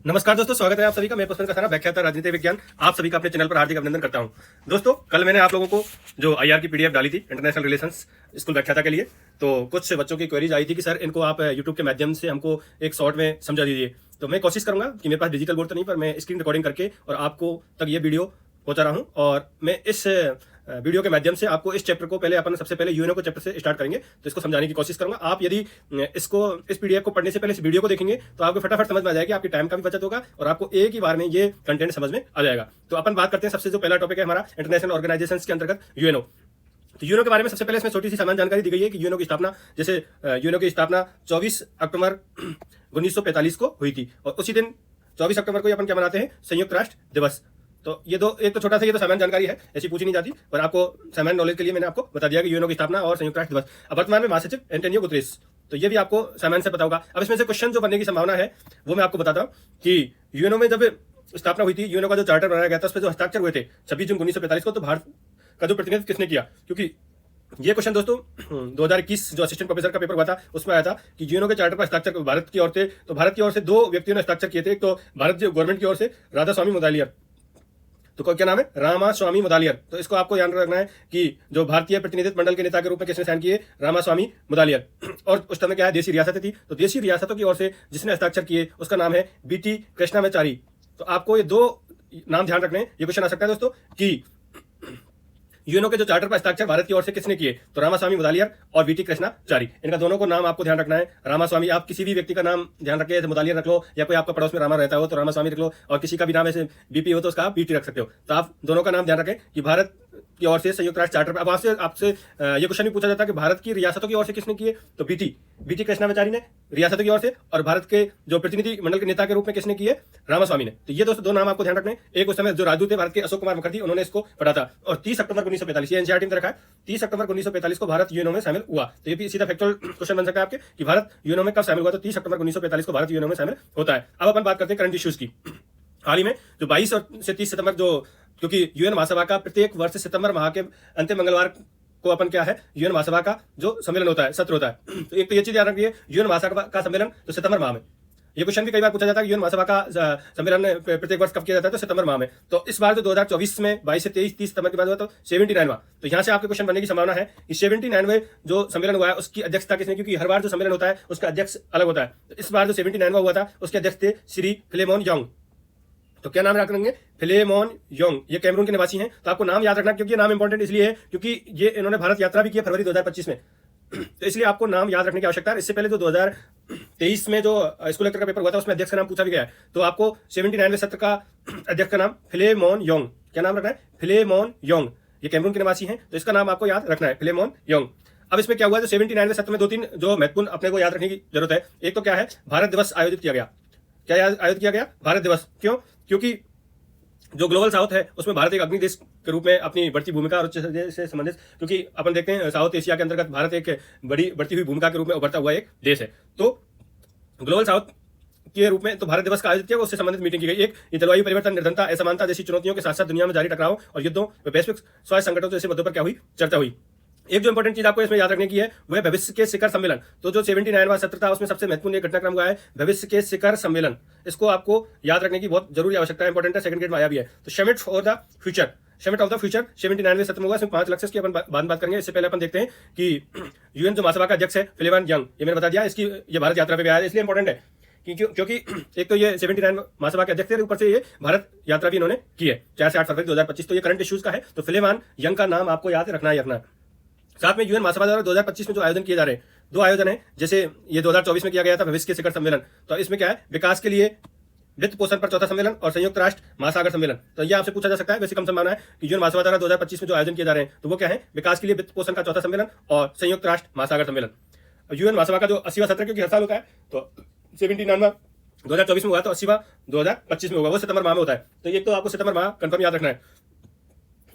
नमस्कार दोस्तों, स्वागत है आप सभी का। मैं पुष्पेंद्र कसाना, व्याख्याता राजनीति विज्ञान, आप सभी का अपने चैनल पर हार्दिक अभिनंदन करता हूं। दोस्तों, कल मैंने आप लोगों को जो आईआर की पीडीएफ डाली थी इंटरनेशनल रिलेशंस स्कूल व्याख्याता के लिए, तो कुछ बच्चों की क्वेरीज आई थी कि सर इनको आप यूट्यूब के माध्यम से हमको एक शॉर्ट में समझा दीजिए। तो मैं कोशिश करूंगा कि मेरे पास डिजिटल बोर्ड तो नहीं, पर मैं स्क्रीन रिकॉर्डिंग करके और आपको तक ये वीडियो पहुंचा रहा हूं। और मैं इस वीडियो के माध्यम से आपको इस चैप्टर को सबसे पहले यूएनओ को चैप्टर से स्टार्ट करेंगे, तो इसको समझाने की कोशिश करूंगा। आप यदि इस पीडीएफ को पढ़ने से पहले इस वीडियो को देखेंगे तो आपको फटाफट समझ में आ जाएगी, आपकी टाइम का भी बचत होगा और आपको एक ही बार में ये कंटेंट समझ में आ जाएगा। तो अपन बात करते हैं, सबसे जो पहला टॉपिक है हमारा इंटरनेशनल ऑर्गेनाइजेशन के अंतर्गत यूएनओ। तो यूएनओ के बारे में सबसे पहले इसमें छोटी सी सामान्य जानकारी दी गई है कि यूएनओ की स्थापना, जैसे यूएनओ की स्थापना 24 अक्टूबर 1945 को हुई थी और उसी दिन 24 अक्टूबर को अपन क्या मनाते हैं, संयुक्त राष्ट्र दिवस। तो ये दो, एक तो छोटा सा ये तो सामान्य जानकारी है, ऐसी पूछी नहीं जाती, पर आपको सामान्य नॉलेज के लिए मैंने आपको बता दिया कि यूएनओ की स्थापना और संयुक्त राष्ट्र दिवस। अब वर्तमान में महासचिव एंटोनियो गुतेरेस, तो ये भी आपको सामान्य से पता होगा। अब इसमें से क्वेश्चन जो बनने की संभावना है वो मैं आपको बताता हूँ कि यूएनओ में जब स्थापना हुई थी, यूएनओ का जो चार्टर बनाया गया था उस पर जो हस्ताक्षर हुए थे 26 जून 1945 को, तो भारत का जो प्रतिनिधित्व किसने किया? क्योंकि ये क्वेश्चन दोस्तों 2021 जो असिस्टेंट प्रोफेसर का पेपर हुआ था उसमें आया था कि यूएनओ के चार्टर पर हस्ताक्षर भारत की ओर से, तो भारत की ओर से दो व्यक्तियों ने हस्ताक्षर किए थे। एक तो भारत गवर्नमेंट की ओर से राधास्वामी मुदालियर, तो क्या नाम है, रामास्वामी मुदालियर। तो इसको आपको याद रखना है कि जो भारतीय प्रतिनिधित्व मंडल के नेता के रूप में किसने साइन किए, रामास्वामी मुदालियर। और उस समय क्या है, देशी रियासतें थी, तो देशी रियासतों की ओर से जिसने हस्ताक्षर किए उसका नाम है बीटी कृष्णामाचारी। तो आपको ये दो नाम ध्यान रखने, ये क्वेश्चन आ सकता है दोस्तों कि यूएनओ के जो चार्टर पर हस्ताक्षर भारत की ओर से किसने किए, तो रामास्वामी मुदालियर और बीटी कृष्णाचारी। इनका दोनों को नाम आपको ध्यान रखना है। रामास्वामी, आप किसी भी व्यक्ति का नाम ध्यान रखिए, जैसे मुदालियर रख लो, या कोई आपका पड़ोस में रामा रहता हो तो रामास्वामी रख लो, और किसी का भी नाम ऐसे बीपी हो तो उसका आप बीटी रख सकते हो। तो आप दोनों का नाम ध्यान रखें कि भारत की ओर से संयुक्त राष्ट्र चार्टर पर। अब आपसे ये क्वेश्चन भी पूछा जाता है कि भारत की रियासतों की ओर से किसने किए, तो बीटी कृष्णामाचारी ने रियासतों की ओर से, और भारत के जो प्रतिनिधि मंडल के नेता के रूप में किसने किए, रामास्वामी ने। तो ये दोस्तों दो नाम आपको ध्यान रखने। एक उस समय जो राजदूत थे भारत के, अशोक कुमार मुखर्जी, उन्होंने इसको पढ़ा था। और 30 अक्टूबर 1945, ये एनसीईआरटी में रखा है, 30 अक्टूबर 1945 को भारत यूएनओ में शामिल हुआ। तो ये भी सीधा फैक्चुअल क्वेश्चन बन सकता है आपके कि भारत यूएनओ में कब शामिल हुआ, तो 30 अक्टूबर 1945 को भारत यूएनओ में शामिल होता है। अब अपन बात करते हैं करंट इश्यूज की। हाल ही में जो 22 से 30 सितंबर, जो क्योंकि यूएन महासभा का प्रत्येक वर्ष सितंबर माह के अंतिम मंगलवार को अपन क्या है, यूएन महासभा का जो सम्मेलन होता है, सत्र होता है। तो एक तो ये चीज याद रखिए, यूएन महासभा का सम्मेलन तो सितंबर माह में। ये क्वेश्चन भी कई बार पूछा जाता है कि यूएन महासभा का सम्मेलन प्रत्येक वर्ष कब किया जाता है, तो सितंबर माह में। तो इस बार जो 2024 में 22 से 30 सितंबर के बाद हुआ, तो 79वां। तो यहाँ से आपके क्वेश्चन बनने की संभावना है कि 79वें जो सम्मेलन हुआ है उसकी अध्यक्षता किसने, क्योंकि हर बार जो सम्मेलन होता है उसका अध्यक्ष अलग होता है। तो इस बार जो 79वां हुआ था उसके अध्यक्ष थे श्री फिलेमोन योंग। तो क्या नाम याद रखेंगे, फिलेमोन योंग। ये कैमरून के निवासी हैं। तो आपको नाम याद रखना, क्योंकि नाम इंपॉर्टेंट इसलिए है क्योंकि ये इन्होंने भारत यात्रा भी की फरवरी 2025 में। तो इसलिए आपको नाम याद रखने की आवश्यकता है। इससे पहले जो 2023 में जो स्कूल लेक्चर का पेपर हुआ था उसमें अध्यक्ष का नाम पूछा भी गया है। तो आपको 79वें सत्र का अध्यक्ष का नाम फिलेमोन योंग, क्या नाम रखना है, फिलेमोन योंग। ये कैमरून के निवासी हैं, तो इसका नाम आपको याद रखना है, फिलेमोन योंग। अब इसमें क्या हुआ, तो 79वें सत्र में दो तीन जो महत्वपूर्ण अपने को याद रखने की जरूरत है। एक तो क्या है, भारत दिवस आयोजित किया गया। क्या आयोजित किया गया, भारत दिवस। क्यों? क्योंकि जो ग्लोबल साउथ है उसमें भारत एक अग्नि देश के रूप में अपनी बढ़ती भूमिका और से संबंधित, क्योंकि अपन देखते हैं साउथ एशिया के अंतर्गत भारत एक बड़ी बढ़ती हुई भूमिका के रूप में उभरता हुआ एक देश है। तो ग्लोबल साउथ के रूप में तो भारत दिवस का आयोजित किया, उससे संबंधित मीटिंग की गई। एक जलवायु परिवर्तन, निर्धनता, असमानता जैसी चुनौतियों के साथ साथ दुनिया में जारी टकराव और युद्धों व वैश्विक स्वास्थ्य संकटों जैसे मुद्दों पर क्या हुई, चर्चा हुई। एक जो इंपॉर्टेंट चीज आपको इसमें याद रखने की है वह भविष्य के शिखर सम्मेलन। तो जो 79वां सत्र था उसमें सबसे महत्वपूर्ण एक घटनाक्रम हुआ है भविष्य के शिखर सम्मेलन। इसको आपको याद रखने की बहुत जरूरी आवश्यकता है, इंपॉर्टेंट है, सेकंड ग्रेड में आया भी है। तो summit for the future, summit of the future 79वें सत्र में होगा। इसमें 5 लक्ष्य की अपन बात करेंगे। इससे पहले अपन देखते हैं कि यूएन जो महासभा का अध्यक्ष है फिलेमोन योंग, ये मैंने बता दिया, इसकी ये भारत यात्रा पे भी आया है, इसलिए इंपॉर्टेंट है क्योंकि एक तो ये 79 महासभा के अध्यक्ष थे, ऊपर से ये भारत यात्रा भी इन्होंने की है 4 से 8 फरवरी 2025। तो ये करंट इश्यूज का है। तो फिलेमोन योंग का नाम आपको याद रखना है। साथ में यूएन महासभा द्वारा 2025 में जो आयोजन किए जा रहे हैं, 2 आयोजन है। जैसे ये 2024 में किया गया था भविष्य के शिखर सम्मेलन, तो इसमें क्या है, विकास के लिए वित्त पोषण पर चौथा सम्मेलन और संयुक्त राष्ट्र महासागर सम्मेलन। तो ये आपसे पूछा जा सकता है, वैसे कम संभावना है कि यूएन महासभा द्वारा 2025 में जो आयोजन किए जा रहे हैं तो वो क्या है, विकास के लिए वित्त पोषण का चौथा सम्मेलन और संयुक्त राष्ट्र महासागर सम्मेलन। यूएन महासभा का जो 80वां सत्र, क्योंकि हर साल होता है, तो 79वां 2024 में हुआ, तो 80वां 2025 में होगा, वो सितंबर माह में होता है। तो एक तो आपको सितंबर माह कंफर्म याद रखना है।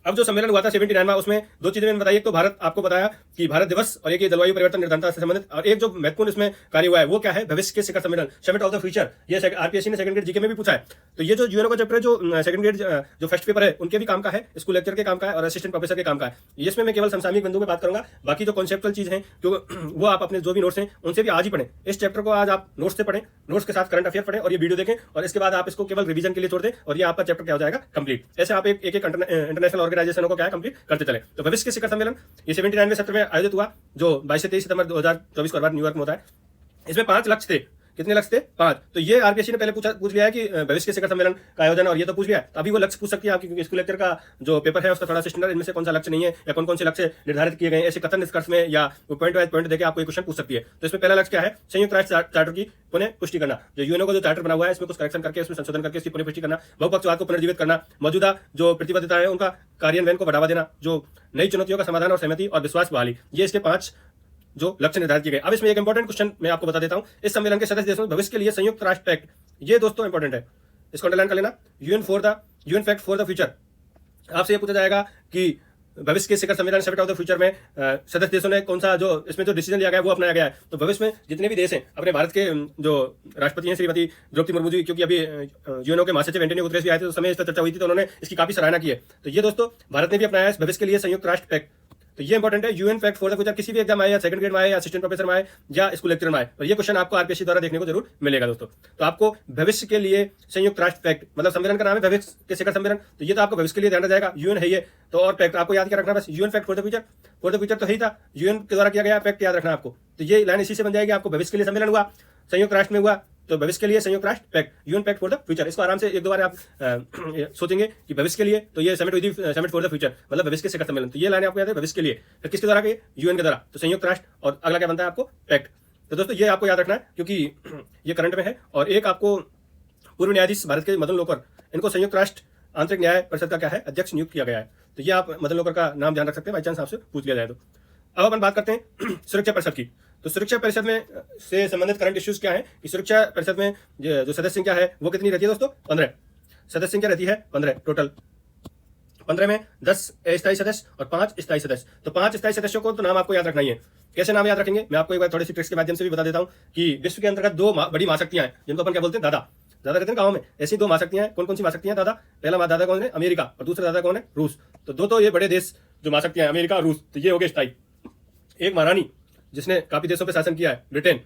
अब जो सम्मेलन हुआ था 79 में, उसमें दो चीजें मैंने बताई। एक तो भारत, आपको बताया कि भारत दिवस, और एक ये जलवायु परिवर्तन निर्धारणता से संबंधित, और एक जो महत्वपूर्ण इसमें कार्य हुआ है वो क्या है, भविष्य के शिखर सम्मेलन, समिट ऑफ द फ्यूचर। ये आरपीएससी ने सेकंड ग्रेड जीके में भी पूछा है। तो ये जो यूएनओ का चैप्टर है, जो सेकंड ग्रेड जो फर्स्ट पेपर है, उनके भी काम का है, स्कूल लेक्चर के काम का है, और असिस्टेंट प्रोफेसर के काम का है। इसमें मैं केवल समसामयिक बिंदु में बात करूंगा, बाकी जो कॉन्सेप्चुअल चीज है वो आप अपने जो भी नोट्स हैं उनसे भी आज ही पढ़ें। इस चैप्टर को आज आप नोट्स से पढ़ें, नोट्स के साथ करंट अफेयर पढ़ें, और ये वीडियो देखें, और इसके बाद आप इसको केवल रिवीजन के लिए छोड़ दें, और ये आपका चैप्टर क्या हो जाएगा, कंप्लीट। ऐसे आप एक इंटरनेशनल ऑर्गेनाइजेशनों को क्या है, कंप्लीट करते चले। तो भविष्य के शिखर सम्मेलन ये 79वें सत्र में आयोजित हुआ, जो 22 से 23 सितंबर 2024 को न्यूयॉर्क में होता है। इसमें 5 लक्ष्य थे। कितने लक्ष्य थे? 5। तो ये आरपीएससी ने पहले पूछ लिया है कि भविष्य के शिखर सम्मेलन का आयोजन, और ये तो पूछ लिया है। तो अभी वो लक्ष्य पूछ सकती है आपकी स्कूल लेक्चर का जो पेपर है उसका थोड़ा सा स्टैंडर्ड, इनमें से कौन सा लक्ष्य नहीं है, या कौन कौन से लक्ष्य निर्धारित किए गए, ऐसे कथन निष्कर्ष में या पॉइंट वाइज पॉइंट देकर आपको क्वेश्चन पूछ सकती है। तो इसमें पहला लक्ष्य क्या है, संयुक्त राष्ट्र चार्टर की पुनः पुष्टि करना। जो यूएनओ का जो चार्टर बना हुआ है, इसमें कुछ करेक्शन करके, उसमें संशोधन करके इसकी पुनः पुष्टि करना, बहुपक्षवाद को पुनर्जीवित करना, मौजूदा जो प्रतिबद्धता है उनका कार्यान्वयन को बढ़ावा देना, जो नई चुनौतियों का समाधान और सहमति और विश्वास बहाली, ये इसके 5 जो लक्ष्य निर्धारित किए गए। अब इसमें एक इंपॉर्टेंट क्वेश्चन मैं आपको बता देता हूं। इस सम्मेलन के सदस्य देशों में भविष्य के लिए संयुक्त राष्ट्र पैक्ट, ये दोस्तों इंपॉर्टेंट है, इसको अंडरलाइन कर लेना। UN pact for the future. आपसे ये पूछा जाएगा कि भविष्य के शिखर सम्मेलन, समिट ऑफ द फ्यूचर में सदस्य देशों ने कौन सा जो इसमें जो डिसीजन लिया गया है वो अपनाया गया है। तो भविष्य में जितने भी देश हैं, अपने भारत के जो राष्ट्रपति हैं श्रीमती द्रौपदी मुर्मू जी, क्योंकि अभी यूएनओ के महासचिव एंटोनियो गुतेरेस भी आए थे, तो समय इस पर चर्चा हुई थी, तो उन्होंने इसकी काफी सराहना की है। तो ये दोस्तों भारत ने भी अपनाया है भविष्य के लिए संयुक्त राष्ट्र पैक्ट। तो ये इंपॉर्टेंट है, UN pact for the future. किसी भी एग्जाम आए, या सेकंड ग्रेड में आए, या असिस्टेंट प्रोफेसर में आए, या स्कूल लेक्चर में आए, और ये क्वेश्चन आपको आरपीएससी द्वारा देखने को जरूर मिलेगा दोस्तों। तो आपको भविष्य के लिए संयुक्त राष्ट्र पैक्ट, मतलब सम्मेलन का नाम है भविष्य के शिखर सम्मेलन, तो ये तो आपको भविष्य के लिए ध्यान रह जाएगा, यूएन है ये। तो और पैक्ट आपको याद क्या रखना, बस UN pact for the future. For the future तो ही था, यूएन के द्वारा किया गया पैक्ट याद रखना आपको। तो ये लाइन इसी से बन जाएगी, आपको भविष्य के लिए सम्मेलन हुआ, संयुक्त राष्ट्र में हुआ, तो भविष्य के लिए संयुक्त राष्ट्र pact, UN pact for the future. इसको आराम से एक दो बार आप सोचेंगे कि भविष्य के लिए, तो ये समिट फॉर द फ्यूचर मतलब भविष्य के शिखर सम्मेलन। तो ये लाइन आपको याद है, भविष्य के लिए। फिर किसके द्वारा, यूएन के द्वारा, तो संयुक्त राष्ट्र, और अगला क्या बनता है आपको, पैक्ट। तो दोस्तों ये आपको याद रखना है, क्योंकि ये करंट में है। और एक आपको पूर्व न्यायाधीश भारत के मदन लोकर, इनको संयुक्त राष्ट्र आंतरिक न्याय परिषद का क्या है, अध्यक्ष नियुक्त किया गया है। तो ये आप मदन लोकर का नाम ध्यान रख सकते हैं, बाई चांस आपसे पूछ लिया जाए तो। अब अपन बात करते हैं सुरक्षा परिषद की। तो सुरक्षा परिषद में से संबंधित करंट इश्यूज क्या है कि सुरक्षा परिषद में जो सदस्य संख्या है वो कितनी रहती है दोस्तों, 15 सदस्य संख्या रहती है, 15 टोटल। 15 में 10 अस्थायी सदस्य और 5 स्थायी सदस्य। तो 5 स्थायी सदस्यों को तो नाम आपको याद रखना ही है। कैसे नाम याद रखेंगे, मैं आपको एक बार थोड़ी सी ट्रिक्स के माध्यम से भी बता देता हूं कि विश्व के अंतर्गत 2 बड़ी महाशक्तियां हैं, जिनको अपन क्या बोलते हैं, दादा कहते हैं गाँव में। ऐसी 2 महाशक्तियां हैं। कौन कौन सी महाशक्तियां दादा? पहला दादा कौन है, अमेरिका, और दूसरा दादा कौन है, रूस। तो 2 तो ये बड़े देश जो महाशक्तियां हैं, अमेरिका और रूस, तो ये हो गए स्थायी। एक महारानी जिसने काफी देशों पर शासन किया है, ब्रिटेन।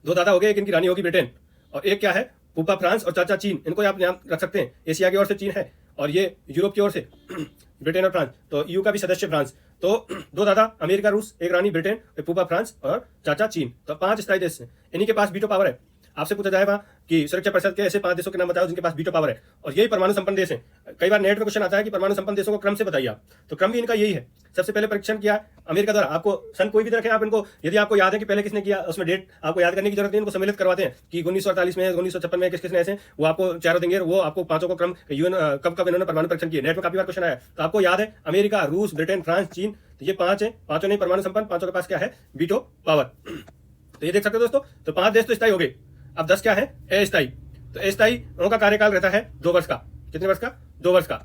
2 दादा हो गए, एक इनकी रानी होगी ब्रिटेन, और एक क्या है, फूफा फ्रांस और चाचा चीन। इनको आप नाम रख सकते हैं। एशिया की ओर से चीन है, और ये यूरोप की ओर से ब्रिटेन और फ्रांस। तो ईयू का भी सदस्य फ्रांस। तो 2 दादा अमेरिका रूस, एक रानी ब्रिटेन, एक फूफा फ्रांस और चाचा चीन। तो 5 स्थायी देश हैं। इन्हीं के पास वीटो पावर है। आपसे पूछा जाएगा कि सुरक्षा परिषद के ऐसे 5 देशों के नाम बताओ जिनके पास वीटो पावर है, और यही परमाणु संपन्न देश हैं। कई बार नेट में क्वेश्चन आता है कि परमाणु संपन्न देशों को क्रम से बताइए आप, तो क्रम भी इनका यही है। सबसे पहले परीक्षण किया अमेरिका द्वारा। आपको सन कोई भी रखें आप, इनको यदि आपको याद है कि पहले किसने किया, उसमें डेट आपको याद करने की जरूरत नहीं, इनको सम्मिलित करवाते हैं कि 1948 में, 1956 में किस ने ऐसे, वो आपको चारों देंगे, वो आपको 5 को क्रम यूएन कब इन्होंने परमाणु परीक्षण किए। नेट में काफी बार क्वेश्चन आया, तो आपको याद है अमेरिका, रूस, ब्रिटेन, फ्रांस, चीन। तो ये 5 है, 5 नहीं परमाणु संपन्न, 5 के पास क्या है, वीटो पावर। तो ये देख सकते हो दोस्तों। तो 5 देश तो स्थायी हो गए। अब 10 क्या है, अस्थायी। तो अस्थायी उनका कार्यकाल रहता है 2 वर्ष का। कितने वर्ष का, 2 वर्ष का।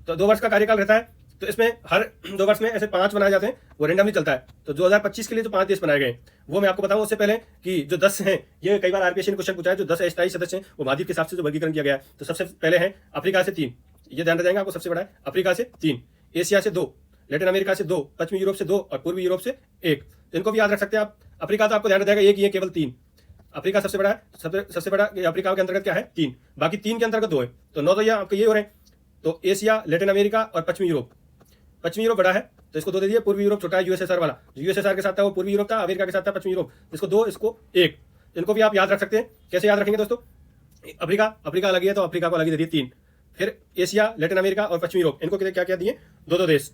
तो 2 वर्ष का कार्यकाल रहता है। तो इसमें हर 2 वर्ष में ऐसे 5 बनाए जाते हैं, वो रेंडमली चलता है। तो 2025 के लिए जो 5 देश बनाए गए वो मैं आपको बताऊं उससे पहले कि जो 10 हैं, ये कई बार आरपीएससी ने क्वेश्चन पूछा है, जो 10 अस्थायी सदस्य हैं वो महाद्वीप के हिसाब से जो वर्गीकरण किया गया है। तो सबसे पहले है अफ्रीका से 3, ये ध्यान रह जाएगा आपको, सबसे बड़ा है अफ्रीका से 3, एशिया से 2, लैटिन अमेरिका से 2, पश्चिमी यूरोप से 2 और पूर्वी यूरोप से 1। इनको भी याद रख सकते हैं आप। अफ्रीका तो आपको ध्यान रह जाएगा, एक ही है, केवल 3। अफ्रीका सबसे बड़ा है, सबसे बड़ा अफ्रीका के अंतर्गत क्या है, 3। बाकी 3 के अंतर्गत 2 है। तो 9 तो ये आपके ये हो रहे हैं। तो एशिया, लैटिन अमेरिका और पश्चिमी यूरोप। पश्चिमी यूरोप बड़ा है तो इसको 2 दे दिए। पूर्वी यूरोप छोटा है, यूएसएसआर वाला। जो यूएसएसआर के साथ था वो पूर्वी यूरोप था, अमेरिका के साथ था पश्चिमी यूरोप। इसको 2, इसको 1। इनको भी आप याद रख सकते हैं। कैसे याद रखेंगे दोस्तों, अफ्रीका अलग है तो अफ्रीका को अलग दे दिए 3। फिर एशिया, लैटिन अमेरिका और पश्चिमी यूरोप, इनको क्या क्या दिए, 2 देश।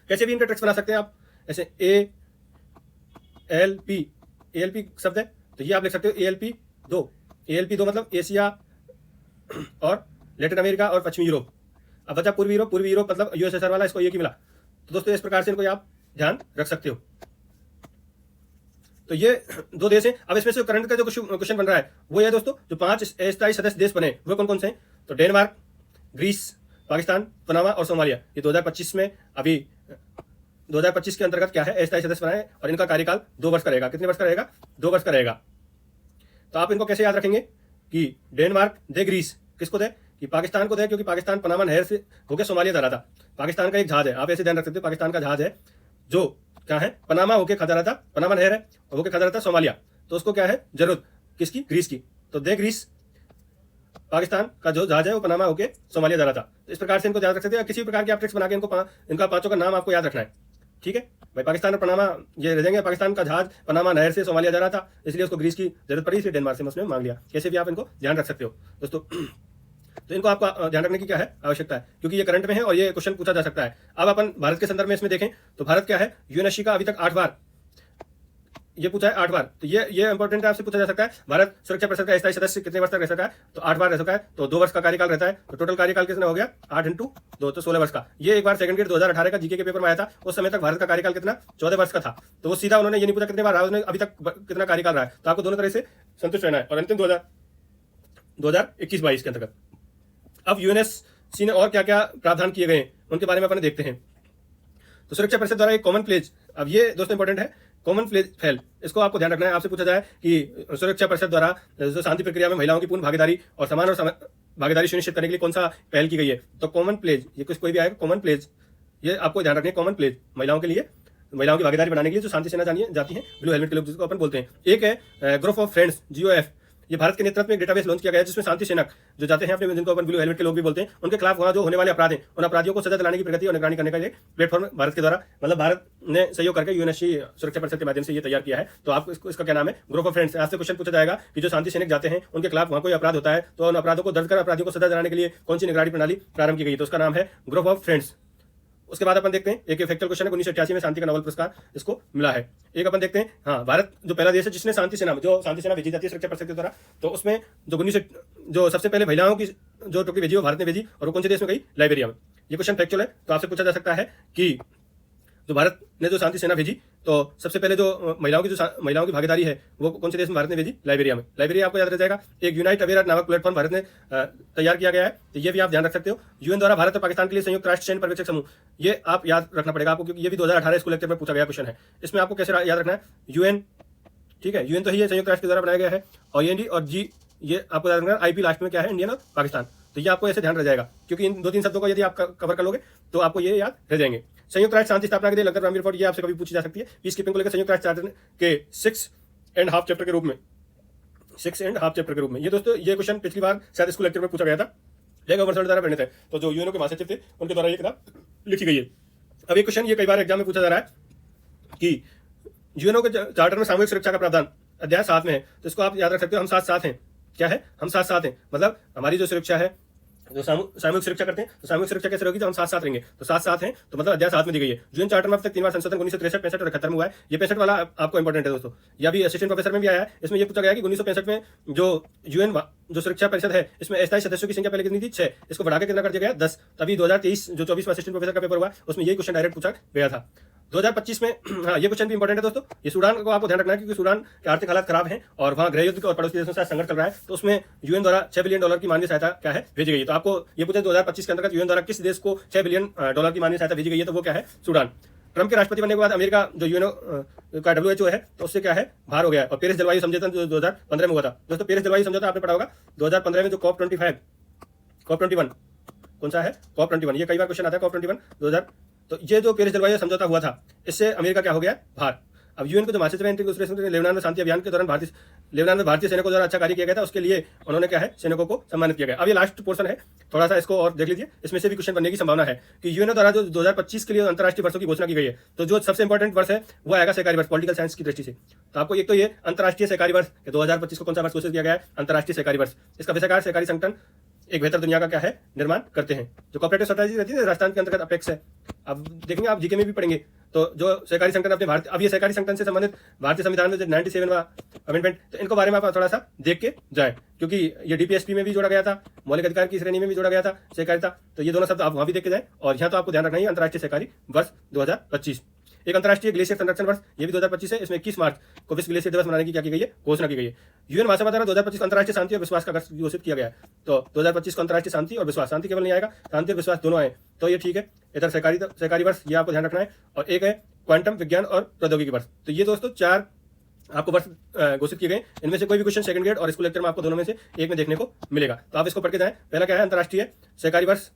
कैसे भी इनके ट्रिक्स बना सकते हैं आप, ऐसे ALP शब्द है, तो ये आप लिख सकते हो ALP 2 मतलब एशिया और लैटिन अमेरिका और पश्चिमी यूरोप। अब बचा पूर्वी यूरोप मतलब यूएसएसआर वाला, इसको एक ही मिला। तो दोस्तों इस प्रकार से इनको आप ध्यान रख सकते हो। तो ये 2 देश हैं। अब इसमें से करंट का जो क्वेश्चन बन रहा है वो ये दोस्तों, जो 5 अस्थायी सदस्य देश बने वो कौन कौन से हैं, तो डेनमार्क, ग्रीस पाकिस्तान, पनामा और सोमालिया, ये 2025 में अभी 2025 के अंतर्गत क्या है, अस्थायी सदस्य बनाए और इनका कार्यकाल 2 वर्ष का रहेगा। कितने वर्ष का रहेगा? 2 वर्ष का रहेगा। तो आप इनको कैसे याद रखेंगे कि डेनमार्क दे ग्रीस, किसको दे? कि पाकिस्तान को दे, क्योंकि पाकिस्तान पनामा नहर से होकर सोमालिया जा रहा था। पाकिस्तान का एक जहाज है, आप ऐसे ध्यान रख सकते हो, पाकिस्तान का जहाज है जो क्या है, पनामा होके खा जा रहा था, पनामा नहर है होके खा जा रहा था सोमालिया। तो उसको क्या है जरूरत, किसकी? ग्रीस की। तो दे ग्रीस, पाकिस्तान का जो जहाज है वो पनामा होके सोमालिया जा रहा था। तो इस प्रकार से इनको ध्यान रख सकते हैं। किसी प्रकार की आप ट्रिक्स बना के इनका पांचों का नाम आपको याद रखना है, ठीक है भाई। पाकिस्तान और पनामा ये रह जाएंगे। पाकिस्तान का जहाज पनामा नहर से सोमालिया जा रहा था, इसलिए उसको ग्रीस की जरूरत पड़ी, इसलिए डेनमार्क से उसने मांग लिया। कैसे भी आप इनको ध्यान रख सकते हो दोस्तों। तो इनको आपका ध्यान रखने की क्या है, आवश्यकता है, क्योंकि ये करंट में है और ये क्वेश्चन पूछा जा सकता है। अब अपन भारत के संदर्भ में इसमें देखें तो भारत क्या है, यूएनएससी का अभी तक 8 बार ये पूछा है, 8 बार। तो ये इंपॉर्टेंट है, आपसे पूछा जा सकता है भारत सुरक्षा परिषद का स्थायी सदस्य कितने वर्ष तक रह सकता है? तो 8 बार रह सकता है। तो 2 वर्ष का कार्यकाल रहता है। तो टोटल कार्यकाल कितना हो गया? 8 × 2 तो 16 वर्ष का। ये एक बार सेकंड ग्रेड 2018 का जीके के पेपर में आया था। उस समय तक भारत का कार्यकाल कितना? 14 वर्ष का था। तो वो सीधा उन्होंने ये नहीं पूछा कितने बार रहा, अभी तक कितना कार्यकाल रहा है। तो आपको दोनों तरह से संतुष्ट रहना है। और अंतिम 2021-22 के अंतर्गत अब यूएनएससी ने और क्या क्या प्रावधान किए गए उनके बारे में अपन देखते हैं। तो सुरक्षा परिषद द्वारा एक कॉमन प्लेज, अब ये दोस्तों इंपॉर्टेंट है, कॉमन प्लेज फैल, इसको आपको ध्यान रखना है। आपसे पूछा जाए कि सुरक्षा परिषद द्वारा जो शांति प्रक्रिया में महिलाओं की पूर्ण भागीदारी और समान और भागीदारी सुनिश्चित करने के लिए कौन सा पहल की गई है? तो कॉमन प्लेज, ये कुछ कोई भी आएगा कॉमन प्लेज, ये आपको ध्यान रखना है। कॉमन प्लेज महिलाओं के लिए, महिलाओं की भागीदारी बनाने के लिए जो शांति सेना जाती है, ब्लू हेलमेट के लोग जिसको अपन बोलते हैं। एक है ग्रुप ऑफ फ्रेंड्स, GOF, ये भारत के नेतृत्व में एक डेटाबेस लॉन्च किया गया है, जिसमें शांति सेनक जो जाते हैं अपने, जिनको अपन ब्लू हेलमेट के लोग भी बोलते हैं, उनके खिलाफ वहां जो होने वाले अपराध हैं, उन अपराधियों को सजा दिलाने की प्रगति और निगरानी करने का एक प्लेटफॉर्म भारत के द्वारा, मतलब भारत ने सहयोग करके यूएनएससी सुरक्षा परिषद के माध्यम से ये तैयार किया है। तो आपको इसका क्या नाम है? Group of friends. आज से क्वेश्चन पूछा जाएगा कि जो शांति सैनिक जाते हैं उनके खिलाफ वहां कोई अपराध होता है, तो उन अपराधों को दर्ज कर अपराधियों को सजा दिलाने के लिए कौन सी निगरानी प्रणाली प्रारंभ की गई? तो उसका नाम है ग्रुप ऑफ फ्रेंड्स। उसके बाद अपन देखते हैं एक फैक्चुअल क्वेश्चन है, 1988 में शांति का नोबेल पुरस्कार इसको मिला है। एक अपन देखते हैं, हाँ, भारत जो पहला देश है जिसने शांति सेना, जो शांति सेना भेजी जाती है सुरक्षा परिषद के द्वारा, तो उसमें जो सबसे पहले महिलाओं की जो टुकड़ी भेजी वो भारत ने भेजी, और वो कौन से देश में गई? लाइबेरिया में। ये क्वेश्चन फैक्चुअल है, तो आपसे पूछा जा सकता है कि जो भारत ने जो शांति सेना भेजी, तो सबसे पहले जो महिलाओं की भागीदारी है वो कौन से देश में भारत ने भेजी? लाइबेरिया में। लाइबेरिया आपको याद रह जाएगा। एक यूनाइट अवेयर नामक प्लेटफॉर्म भारत ने तैयार किया गया है, तो ये भी आप ध्यान रख सकते हो। यूएन द्वारा भारत और पाकिस्तान के लिए संयुक्त राष्ट्र सैन्य पर्यवेक्षक समूह, ये आप याद रखना पड़ेगा आपको, क्योंकि ये भी 2018 स्कूल लेक्चर में पूछा गया क्वेश्चन है। इसमें आपको कैसे याद रखना है? यूएन, ठीक है, यूएन तो ही संयुक्त राष्ट्र के द्वारा बनाया गया है, और एनडी और जी, ये आपको याद रखना है। आईपी लास्ट में क्या है? इंडियन और पाकिस्तान। तो ये आपको ऐसे ध्यान रह जाएगा, क्योंकि इन 2-3 शब्दों को यदि आप कवर कर लोगे तो आपको ये याद रह जाएंगे। संयुक्त राष्ट्र शांति स्थापना के लिए लगकर रिपोर्ट, ये आपसे कभी पूछी जा सकती है। पीस कीपिंग को लेकर संयुक्त राष्ट्र चार्टर के 6.5 चैप्टर के रूप में, 6.5 चैप्टर के रूप में, ये दोस्तों ये क्वेश्चन पिछली बार शायद स्कूल लेक्चर में पूछा गया था, गवर्नर द्वारा प्रणीत है। तो जो यूएनओ के महासचिव थे उनके द्वारा ये किताब लिखी गई है। अब ये क्वेश्चन ये कई बार एग्जाम में पूछा जा रहा है कि यूएनओ के चार्टर में सामूहिक सुरक्षा का प्रावधान अध्याय 7 में है, तो इसको आप याद रख सकते हो। हम साथ हैं, क्या है? हम साथ हैं, मतलब हमारी जो सुरक्षा है, जो सामूहिक सुरक्षा करते हैं, तो सामूहिक सुरक्षा कैसे होगी? तो हम साथ रहेंगे। तो साथ हैं, तो मतलब अध्याय 7 में दी गई है। यूएन चार्टर में अब तक 3 बार संशोधन 1963, 65 और 71 में हुआ है। ये 65 वाला आपको इंपॉर्टेंट है दोस्तों, या भी असिस्टेंट प्रोफेसर में भी आया है। इसमें ये पूछा गया कि 1965 में जो यूएन जो सुरक्षा परिषद है, इसमें अस्थायी सदस्यों की संख्या पहले कितनी थी? 6, इसको बढ़ाकर कितना कर दिया गया? 10। तभी 2023 जो 24 में असिस्टेंट प्रोफेसर का पेपर हुआ, उसमें यही क्वेश्चन डायरेक्ट पूछा गया था। 2025 में, हाँ, ये क्वेश्चन भी इंपॉर्टेंट है दोस्तों। ये सूडान को आपको ध्यान रखना है, क्योंकि सूडान के आर्थिक हालात खराब हैं और वहाँ गृह युद्ध और पड़ोसी देशों के साथ संघर्ष चल रहा है। तो उसमें यूएन द्वारा $6 बिलियन की मानवीय सहायता क्या है? भेजी गई है। तो आपको ये पूछे 2025 के अंतर्गत यूएन द्वारा किस देश को $6 बिलियन की मानवीय सहायता भेजी गई है? तो वो क्या है? सूडान। ट्रंप के राष्ट्रपति बनने के बाद अमेरिका जो यूएनओ का WHO है, तो उससे क्या है? बाहर हो गया है। और पेरिस जलवायु समझौता जो 2015 में हुआ था दोस्तों, पेरिस जलवायु समझौता आपने पढ़ा होगा 2015 में, जो COP21 कौन सा है? COP21, ये कई बार क्वेश्चन आता है। COP21 2000, तो ये जो पेरिस जलवायु समझौता हुआ था, इससे अमेरिका क्या हो गया? बाहर। अब यूएन को जो महासचिव है, लेबनान में शांति अभियान के दौरान भारतीय सैनिकों द्वारा अच्छा कार्य किया गया था, उसके लिए उन्होंने क्या है? सैनिकों को सम्मानित किया गया। अब ये लास्ट पोर्शन है, थोड़ा सा इसको और देख लीजिए, इसमें से भी क्वेश्चन बनने की संभावना है कि यूएन द्वारा जो 2025 के लिए अंतर्राष्ट्रीय वर्षों की घोषणा की गई है, तो जो सबसे इंपॉर्टेंट वर्ष है वो आएगा सहकारी वर्ष, पॉलिटिकल साइंस की दृष्टि से। तो आपको एक तो ये अंतर्राष्ट्रीय सहकारी वर्ष 2025 को कौन सा वर्ष घोषित किया गया है? अंतर्राष्ट्रीय सहकारी वर्ष। इसका विषयकार सहकारी संगठन एक बेहतर दुनिया का क्या है? निर्माण करते हैं। जो कॉर्पोरेटिव स्ट्रेटजी रहती है राजस्थान के अंतर्गत अपेक्स है। अब देखेंगे, आप जीके में भी पढ़ेंगे, तो जो सहकारी संगठन अपने अब ये सहकारी संगठन से संबंधित भारतीय संविधान में जो 97वां अमेंडमेंट, तो इनको बारे में आप थोड़ा सा देख के जाए, क्योंकि ये डीपीएसपी में भी जोड़ा गया था, मौलिक अधिकार की श्रेणी में भी जोड़ा गया था सहकारिता। तो ये दोनों शब्द आप वहां भी देख के जाए। और यहाँ तो आपको ध्यान रखना है अंतर्राष्ट्रीय सहकारी वर्ष 2025। एक अंतर्राष्ट्रीय ग्लेशियर संरक्षण वर्ष, ये भी 2025 है। इसमें 21 मार्च को विश्व ग्लेशियर दिवस मनाने की क्या की गई है, घोषणा की गई है। यूएन महासभा द्वारा 2025 को अंतर्राष्ट्रीय शांति और विश्वास का वर्ष घोषित किया गया है। तो 2025 को अंतर्राष्ट्रीय शांति और विश्वास, शांति केवल नहीं आएगा, शांति और विश्वास दोनों आए, तो ये ठीक है। इधर सहकारी वर्ष, ये आपको ध्यान रखना है। और एक है क्वांटम विज्ञान और प्रौद्योगिकी वर्ष। तो ये दोस्तों 4 आपको वर्ष घोषित किए गए। इनमें से कोई भी क्वेश्चन सेकंड ग्रेड और स्कूल लेक्चर में आपको दोनों में से एक में देखने को मिलेगा, तो आप इसको पढ़ के जाएं। पहला क्या है, अंतर्राष्ट्रीय सहकारी वर्ष,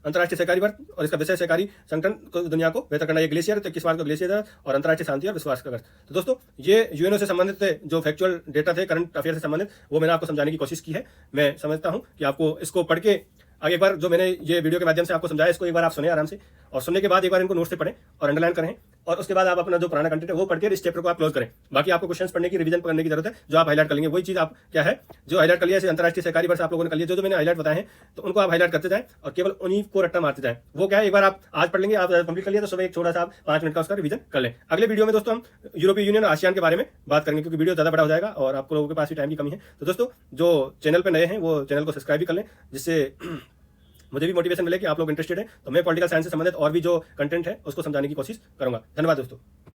अंतर्राष्ट्रीय सहकारी वर्ष, और इसका विषय सहकारी संगठन को दुनिया को बेहतर करना। ये ग्लेशियर, तो 21 मार्च को ग्लेशियर और अंतर्राष्ट्रीय शांति और विश्वास का वर्ष। तो दोस्तों ये यूएनओ से संबंधित जो फैक्चुअल डेटा थे, करंट अफेयर से संबंधित, वो मैंने आपको समझाने की कोशिश की है। मैं समझता हूँ कि आपको इसको पढ़ के एक बार जो मैंने ये वीडियो के माध्यम से आपको समझाया, इसको एक बार आप सुने आराम से, और सुनने के बाद एक बार इनको नोट से पढ़ें और अंडरलाइन करें, और उसके बाद आप अपना जो पुराना कंटेंट है वो पढ़ के इस चैप्टर को आप क्लोज करें। बाकी आपको क्वेश्चंस पढ़ने की, रिवीजन करने की जरूरत है, जो आप हाईलाइट कर लेंगे वही चीज आप क्या है जो हाईलाइट कर लिया। जैसे अंतर्राष्ट्रीय सहकारी वर्ष आप लोगों ने कर लिया, जो मैंने हाईलाइट बताए हैं, तो उनको आप हाईलाइट करते जाएं और केवल उन्हीं को रट्टा मारते जाएं। वो क्या है, एक बार आप आज पढ़ लेंगे, आप कंप्लीट कर लिया, तो सुबह एक छोटा सा आप 5 मिनट का उसका रिवीजन कर लें। अगले वीडियो में दोस्तों हम यूरोपीय यूनियन और आसियान के बारे में बात करेंगे, क्योंकि वीडियो ज्यादा बड़ा हो जाएगा और आपको लोगों के पास भी टाइम की कमी है। तो दोस्तों जो चैनल पर नए हैं वो चैनल को सब्सक्राइब भी कर लें, जिससे मुझे भी मोटिवेशन मिले कि आप लोग इंटरेस्टेड हैं। तो मैं पॉलिटिकल साइंस से संबंधित और भी जो कंटेंट है उसको समझाने की कोशिश करूंगा। धन्यवाद दोस्तों।